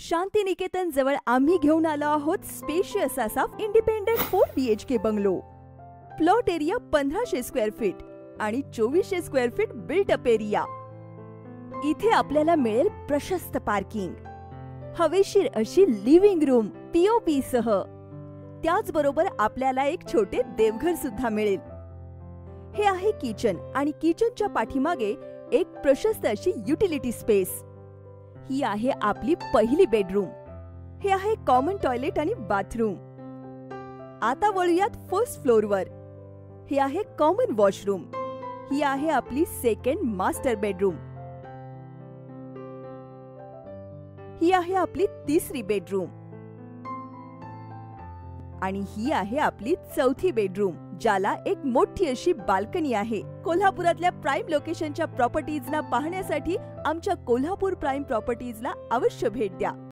शांतिनिकेतन जवळ आम्ही घेऊन आलो आहोत स्पेशियस असा independent 4 BHK bungalow. Plot area 1500 square feet आणि 2400 square feet built up area. इथे आपल्याला मिळेल प्रशस्त पार्किंग, हवेशीर अशी लिव्हिंग रूम POP सह. त्याचबरोबर आपल्याला एक छोटे देवघर सुद्धा मिळेल. हे आहे किचन आणि किचनच्या पाठीमागे एक प्रशस्त अशी युटिलिटी स्पेस. ही आहे आपली पहिली बेडरूम. हे आहे कॉमन टॉयलेट आणि बाथरूम. आता वळूयात फर्स्ट फ्लोअरवर. हे आहे कॉमन वॉशरूम. ही आहे आपली सेकंड मास्टर बेडरूम. ही आहे आपली तिसरी बेडरूम आणि ही आहे आपली चौथी बेडरूम, ज्याला एक मोठी अशी बाल्कनी आहे. कोल्हापुरातल्या प्राइम लोकेशनच्या प्रॉपर्टीजना पाहण्यासाठी आमच्या कोल्हापूर प्राइम प्रॉपर्टीजला अवश्य भेट द्या.